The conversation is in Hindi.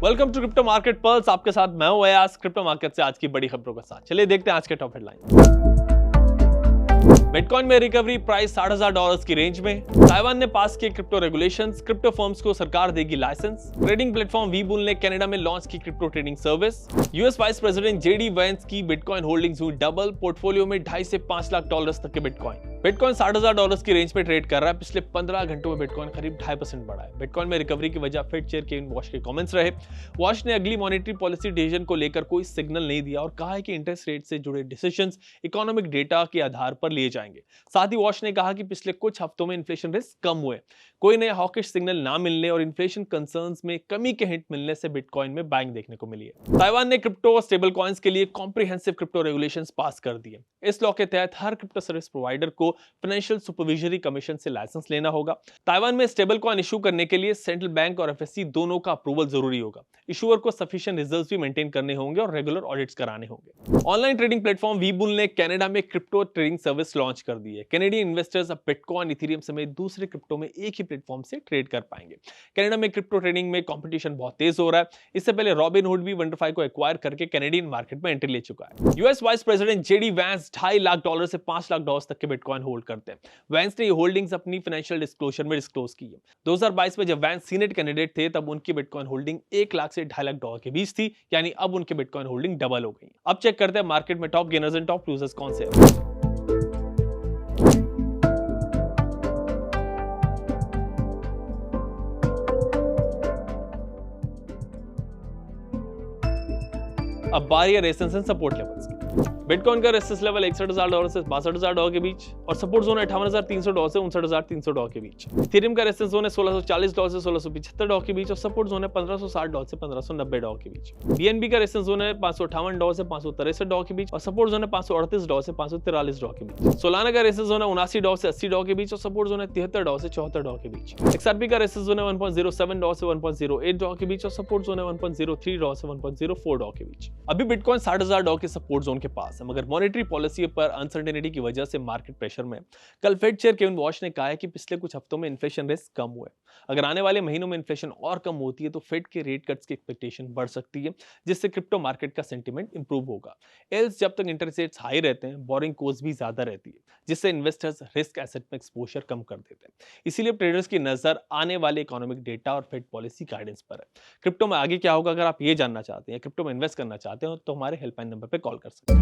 Welcome to crypto market pulse. आपके साथ मैं हूं अयाज। क्रिप्टो मार्केट से आज की बड़ी खबरों के साथ चलिए देखते हैं आज के टॉप हेडलाइन। बिटकॉइन में रिकवरी, प्राइस $60,000 की रेंज में। ताइवान ने पास किए क्रिप्टो रेगुलेशंस, क्रिप्टो फर्म्स को सरकार देगी लाइसेंस। ट्रेडिंग प्लेटफॉर्म वीबुल ने कनाडा में लॉन्च की crypto trading service. US vice president JD Vance की बिटकॉइन होल्डिंग्स हुई डबल, पोर्टफोलियो में $2.5 से $5 लाख तक के बिटकॉइन। बिटकॉइन $60,000 की रेंज में ट्रेड कर रहा है। पिछले 15 घंटों में बिटकॉइन करीब 2.5% बढ़ा है। बिटकॉइन में रिकवरी की वजह फेड चेयर केविन वॉश के कमेंट्स रहे। वॉश ने अगली मॉनेटरी पॉलिसी डिसीजन को लेकर कोई सिग्नल नहीं दिया और कहा है कि इंटरेस्ट रेट से जुड़े डिसीजंस इकोनॉमिक डेटा के आधार पर लिए जाएंगे। साथ ही वॉश ने कहा कि पिछले कुछ हफ्तों में इन्फ्लेशन रिस्क कम हुए, कोई नए हॉकिश सिग्नल ना मिलने और इन्फ्लेशन कंसर्न्स में कमी के हिंट मिलने से बिटकॉइन में बाइंग देखने को मिली है। ताइवान ने क्रिप्टो और स्टेबल कॉइन्स के लिए कॉम्प्रिहेंसिव क्रिप्टो रेगुलेशंस पास कर दिए। इस लॉ के तहत हर क्रिप्टो सर्विस प्रोवाइडर को फाइनेंशियल सुपरविजरी कमीशन से लाइसेंस लेना होगा। ताइवान में स्टेबल कॉइन इशू करने के लिए सेंट्रल बैंक और एफएससी दोनों का अप्रूवल जरूरी होगा। इशूअर को सफिशिएंट रिजर्व्स भी मेंटेन करने होंगे और रेगुलर ऑडिट्स कराने होंगे। ऑनलाइन ट्रेडिंग प्लेटफॉर्म वीबुल ने कनाडा में क्रिप्टो ट्रेडिंग सर्विस लॉन्च कर दी है। कैनेडियन इन्वेस्टर्स अब बिटकॉइन, इथेरियम समेत दूसरे क्रिप्टो में एक ही प्लेटफॉर्म से ट्रेड कर पाएंगे। कनाडा में क्रिप्टो ट्रेडिंग में कंपटीशन बहुत तेज हो रहा है। इससे पहले रॉबिनहुड भी वंडरफाई को एक्वायर करके कैनेडियन मार्केट में एंट्री ले चुका है। US vice president JD Vance $2.5 lakh से $5 लाख तक के बिटकॉइन होल्ड करते हैं। वैंस ने ये होल्डिंग्स अपनी फाइनेंशियल डिस्क्लोजर में डिस्क्लोज की है। 2022 में जब वैंस सीनेट कैंडिडेट थे तब उनकी बिटकॉइन होल्डिंग $1 लाख से $2.5 लाख के बीच थी, यानी अब उनकी बिटकॉइन होल्डिंग डबल हो गई। अब चेक करते हैं मार्केट में top gainers and top losers कौन से हैं। अब बारी है रेजिस्टेंस एंड सपोर्ट लेवल्स की। बिटकॉइन का रेजिस्टेंस लेवल $61,000 से $62,000 के बीच और सपोर्ट जोन है $58,300 से $59,300 के बीच। इथेरियम का रेजिस्टेंस जोन है $1,640 से $1,675 के बीच और सपोर्ट जोन है $1,560 से $1,590 के बीच। बीएनबी का रेजिस्टेंस जोन है $558 से $563 के बीच और सपोर्ट जोन है $538 से $543 के बीच। सोलाना का रेजिस्टेंस जोन है $79 से $80 के बीच और सपोर्ट जोन है $73 से $74 के बीच। एक्सआरपी का रेजिस्टेंस जोन है $1.07 से $1.08 के बीच और सपोर्ट जोन है $1.03 से $1.04 के बीच। अभी बिटकॉइन $60,000 के सपोर्ट जोन के पास है, मगर मॉनेटरी पॉलिसी पर अनसर्टेनिटी की वजह से मार्केट प्रेशर में कल फेड चेयर केविन वॉश ने कहा है कि पिछले कुछ हफ्तों में इन्फ्लेशन रिस्क कम हुए। अगर आने वाले महीनों में इन्फ्लेशन और कम होती है तो फेड के रेट कट्स की एक्सपेक्टेशन बढ़ सकती है, जिससे क्रिप्टो मार्केट का सेंटीमेंट इंप्रूव होगा। एल्स जब तक इंटरेस्ट रेट्स हाई रहते हैं, बोरिंग कॉस्ट भी ज्यादा रहती है, जिससे इन्वेस्टर्स रिस्क एसेट में एक्सपोजर कम कर देते हैं। इसीलिए ट्रेडर्स की नजर आने वाले इकोनॉमिक डेटा और फेड पॉलिसी गाइडेंस पर है। क्रिप्टो में आगे क्या होगा, अगर आप ये जानना चाहते हैं, क्रिप्टो में इन्वेस्ट करना चाहते हैं तो हमारे हेल्पलाइन नंबर पर कॉल कर सकते हैं।